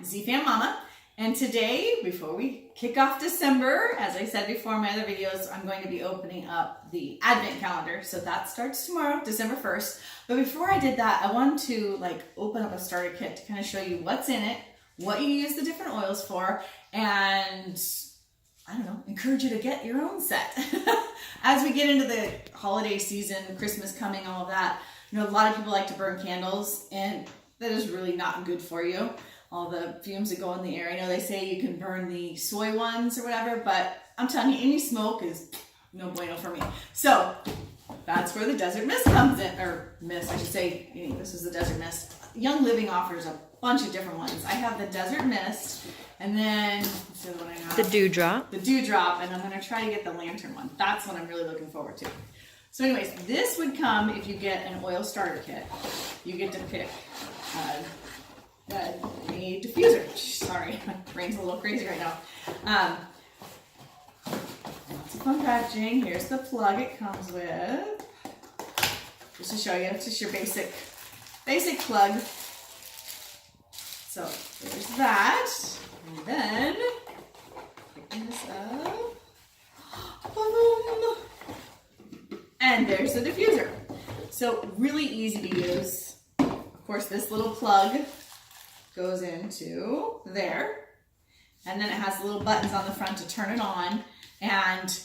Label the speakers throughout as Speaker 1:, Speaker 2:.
Speaker 1: Z-Fam Mama, and today, before we kick off December, as I said before in my other videos, I'm going to be opening up the Advent calendar. So that starts tomorrow, December 1st. But before I did that, I wanted to open up a starter kit to kind of show you what's in it, what you use the different oils for, and I don't know, encourage you to get your own set. As we get into the holiday season, Christmas coming, all of that, you know, a lot of people like to burn candles, and that is really not good for you. All the fumes that go in the air. I know they say you can burn the soy ones or whatever, but I'm telling you, any smoke is no bueno for me. So that's where the Desert Mist comes in, or mist, I should say. This is the Desert Mist. Young Living offers a bunch of different ones. I have the Desert Mist, and then what's the other one I have?
Speaker 2: The Dewdrop.
Speaker 1: The Dewdrop, and I'm going to try to get the Lantern one. That's what I'm really looking forward to. So anyways, this would come if you get an oil starter kit. You get to pick a diffuser. Sorry, my brain's a little crazy right now. Lots of fun packaging. Here's the plug it comes with. Just to show you, it's just your basic plug. So there's that. And then, picking this up. Boom. And there's the diffuser. So really easy to use. Of course, this little plug goes into there, and then it has the little buttons on the front to turn it on and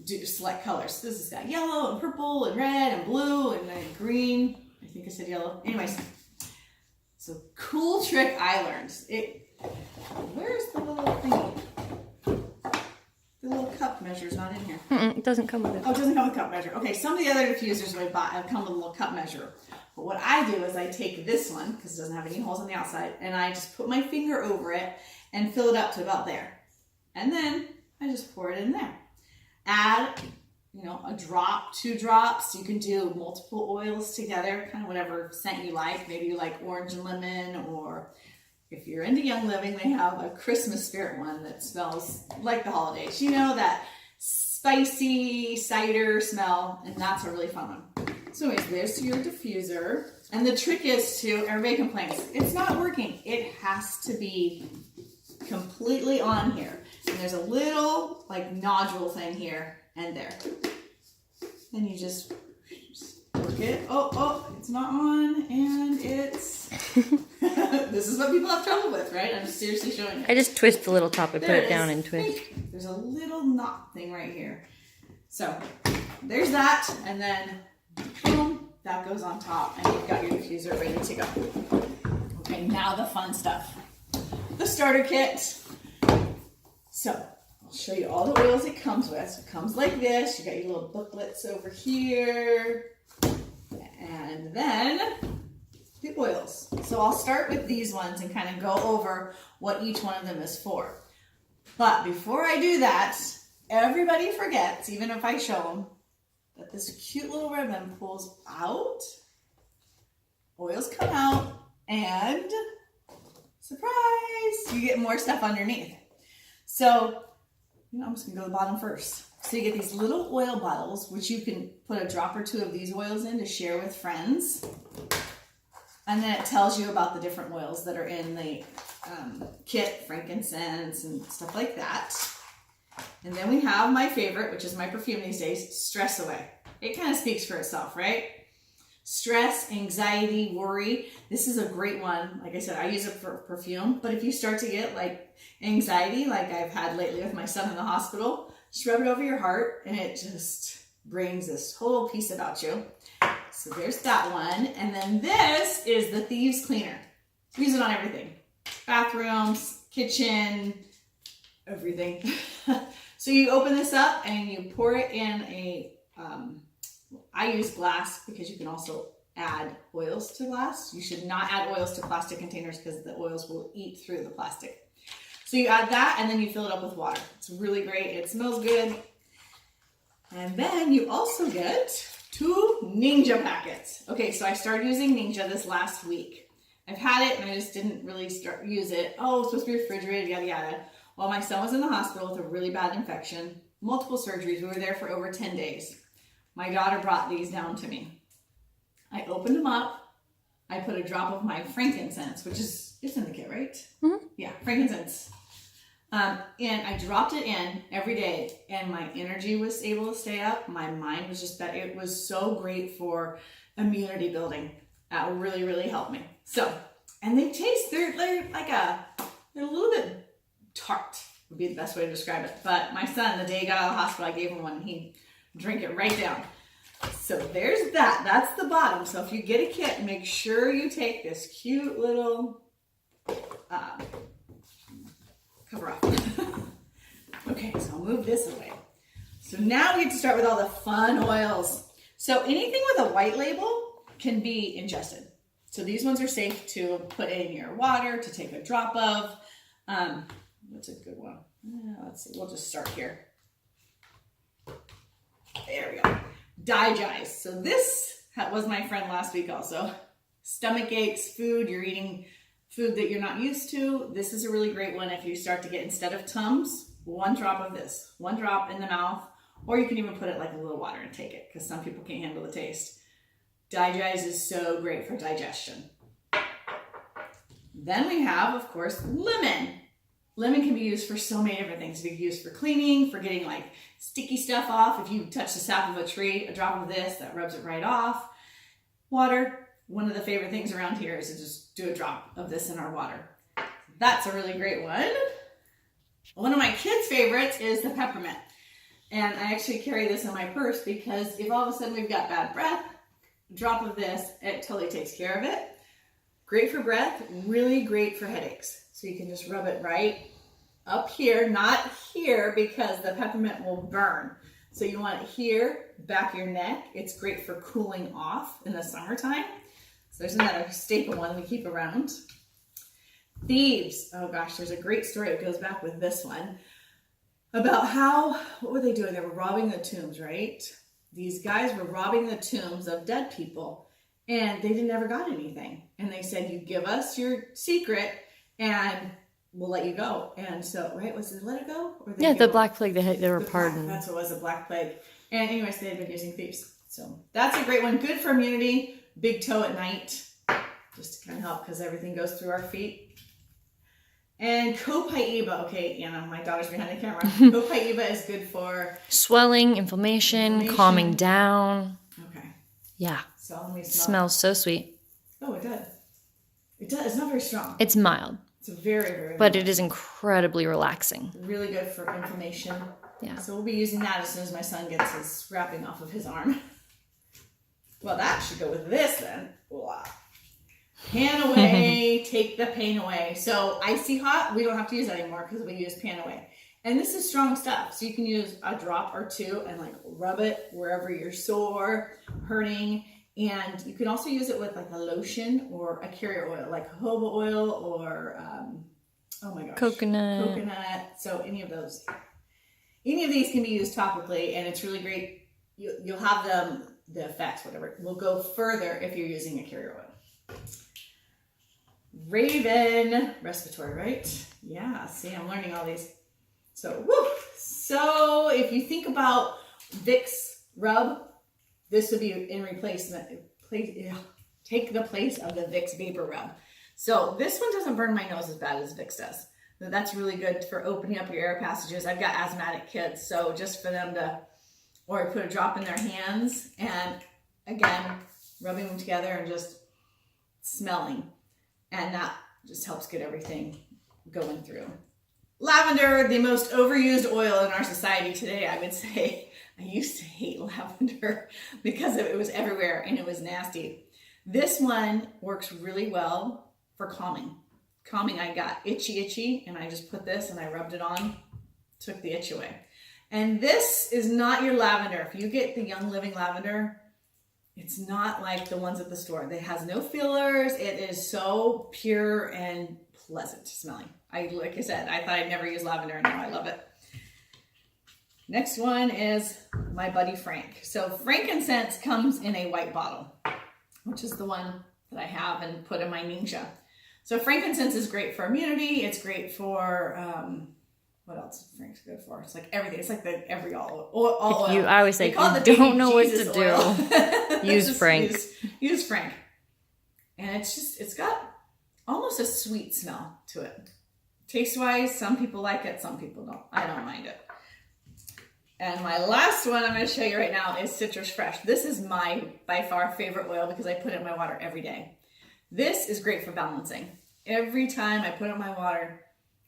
Speaker 1: do select colors. This has got yellow and purple and red and blue and then green. I think I said yellow. Anyways, so cool trick I learned. Where's the little thingy? The little cup measure is not in here.
Speaker 2: It doesn't come with it.
Speaker 1: Oh, it doesn't come with a cup measure. Okay, some of the other diffusers that I bought have come with a little cup measure. But what I do is I take this one, because it doesn't have any holes on the outside, and I just put my finger over it and fill it up to about there. And then I just pour it in there. Add, a drop, 2 drops. You can do multiple oils together, kind of whatever scent you like. Maybe you like orange and lemon, or if you're into Young Living, they have a Christmas spirit one that smells like the holidays. You know, that spicy cider smell, and that's a really fun one. So anyways, there's your diffuser. And the trick is to, everybody complains, it's not working. It has to be completely on here. And there's a little nodule thing here and there. Then you just work it. Oh, it's not on, and it's, this is what people have trouble with, right? I'm seriously showing you.
Speaker 2: I just twist the little top and put it down and twist.
Speaker 1: There's a little knot thing right here. So there's that, and then boom, that goes on top, and you've got your diffuser ready to go. Okay, now the fun stuff. The starter kit. So I'll show you all the oils it comes with. So it comes like this. You got your little booklets over here. And then the oils. So I'll start with these ones and kind of go over what each one of them is for. But before I do that, everybody forgets, even if I show them, that this cute little ribbon pulls out, oils come out, and surprise, you get more stuff underneath. So, I'm just gonna go to the bottom first. So you get these little oil bottles, which you can put a drop or 2 of these oils in to share with friends. And then it tells you about the different oils that are in the kit, frankincense and stuff like that. And then we have my favorite, which is my perfume these days, Stress Away. It kind of speaks for itself, right? Stress, anxiety, worry. This is a great one. Like I said, I use it for perfume, but if you start to get anxiety, like I've had lately with my son in the hospital, just rub it over your heart and it just brings this whole piece about you. So there's that one. And then this is the Thieves Cleaner. Use it on everything. Bathrooms, kitchen, everything. So you open this up and you pour it in a, I use glass because you can also add oils to glass. You should not add oils to plastic containers because the oils will eat through the plastic. So you add that and then you fill it up with water. It's really great. It smells good. And then you also get 2 Ninja packets. Okay, so I started using Ninja this last week. I've had it and I just didn't really use it. Oh, it's supposed to be refrigerated, yada yada. Well, my son was in the hospital with a really bad infection, multiple surgeries. We were there for over 10 days. My daughter brought these down to me. I opened them up. I put a drop of my frankincense, which is, it's in the kit, right?
Speaker 2: Mm-hmm.
Speaker 1: Yeah. frankincense. And I dropped it in every day, and my energy was able to stay up. My mind was just that it was so great for immunity building. That really, really helped me. So, and they taste, they're a little bit tart, would be the best way to describe it. But my son, the day he got out of the hospital, I gave him one, and he drank it right down. So there's that. That's the bottom. So if you get a kit, make sure you take this cute little cover off. Okay, so I'll move this away. So now we get to start with all the fun oils. So anything with a white label can be ingested. So these ones are safe to put in your water, to take a drop of. What's a good one? Let's see, we'll just start here. There we go. Digest. So this was my friend last week also. Stomach aches, food, you're eating food that you're not used to. This is a really great one if you start to get, instead of Tums, 1 drop of this. 1 drop in the mouth, or you can even put it like a little water and take it, because some people can't handle the taste. Digest is so great for digestion. Then we have, of course, lemon. Lemon can be used for so many different things. It can be used for cleaning, for getting like sticky stuff off. If you touch the sap of a tree, a drop of this, that rubs it right off. Water, one of the favorite things around here is to just do a drop of this in our water. That's a really great one. One of my kids' favorites is the peppermint. And I actually carry this in my purse because if all of a sudden we've got bad breath, a drop of this, it totally takes care of it. Great for breath, really great for headaches. So you can just rub it right up here, not here because the peppermint will burn. So you want it here, back of your neck. It's great for cooling off in the summertime. So there's another staple one we keep around. Thieves. Oh gosh, there's a great story that goes back with this one about how, what were they doing? They were robbing the tombs, right? These guys were robbing the tombs of dead people, and they never got anything. And they said, you give us your secret and we'll let you go. And so, right, was it let it go? Or
Speaker 2: Yeah, the Black Plague, they were pardoned.
Speaker 1: That's what it was, the Black Plague. And anyways, they had been using thieves. So that's a great one. Good for immunity. Big toe at night, just to kind of help because everything goes through our feet. And copaiba. Okay, Anna, my daughter's behind the camera. Copaiba is good for
Speaker 2: swelling, inflammation, calming down.
Speaker 1: Okay.
Speaker 2: Yeah.
Speaker 1: So let me smell.
Speaker 2: Smells so sweet.
Speaker 1: Oh, it does. It does. It's not very strong.
Speaker 2: It's mild.
Speaker 1: It's very, very
Speaker 2: but
Speaker 1: mild.
Speaker 2: It is incredibly relaxing.
Speaker 1: Really good for inflammation.
Speaker 2: Yeah.
Speaker 1: So we'll be using that as soon as my son gets his wrapping off of his arm. Well, that should go with this then. Wow. Pan away, take the pain away. So icy hot, we don't have to use that anymore because we use pan away. And this is strong stuff. So you can use a drop or two and like rub it wherever you're sore, hurting. And you can also use it with like a lotion or a carrier oil, like jojoba oil or, oh my gosh. Coconut. So any of those. Any of these can be used topically, and it's really great. You'll have the effects, whatever. Will go further if you're using a carrier oil. Raven, respiratory, right? Yeah, see, I'm learning all these. So, woo! So if you think about Vicks rub, this would be in replacement. Take the place of the Vicks vapor rub. So this one doesn't burn my nose as bad as Vicks does. So that's really good for opening up your air passages. I've got asthmatic kids, so just for them to, or put a drop in their hands and again, rubbing them together and just smelling. And that just helps get everything going through. Lavender, the most overused oil in our society today, I would say. I used to hate lavender because it was everywhere and it was nasty. This one works really well for calming. Calming, I got itchy, and I just put this and I rubbed it on, took the itch away. And this is not your lavender. If you get the Young Living lavender, it's not like the ones at the store. It has no fillers. It is so pure and pleasant smelling. Like I said, I thought I'd never use lavender, and now I love it. Next one is my buddy Frank. So frankincense comes in a white bottle, which is the one that I have and put in my Ninja. So frankincense is great for immunity. It's great for, what else is Frank's good for? It's like everything. It's like the every all oil.
Speaker 2: I always say, if you don't know what to do, use Frank.
Speaker 1: Use Frank. And it's got almost a sweet smell to it. Taste-wise, some people like it, some people don't. I don't mind it. And my last one I'm going to show you right now is Citrus Fresh. This is my, by far, favorite oil because I put it in my water every day. This is great for balancing. Every time I put it in my water,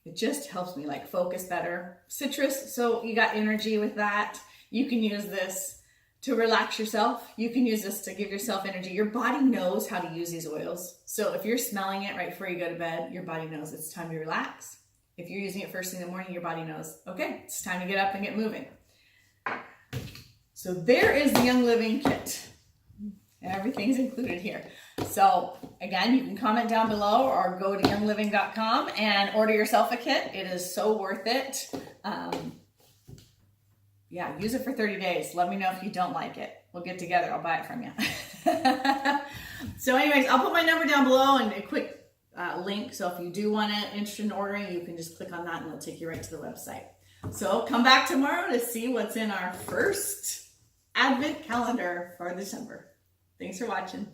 Speaker 1: it just helps me like focus better. Citrus, so you got energy with that. You can use this to relax yourself. You can use this to give yourself energy. Your body knows how to use these oils. So if you're smelling it right before you go to bed, your body knows it's time to relax. If you're using it first thing in the morning, your body knows, okay, it's time to get up and get moving. So there is the Young Living kit. Everything's included here. So again, you can comment down below or go to youngliving.com and order yourself a kit. It is so worth it. Yeah, use it for 30 days. Let me know if you don't like it. We'll get together. I'll buy it from you. So anyways, I'll put my number down below and a quick link. So if you do want it, interested in ordering, you can just click on that and it'll take you right to the website. So come back tomorrow to see what's in our first Advent calendar for December. Thanks for watching.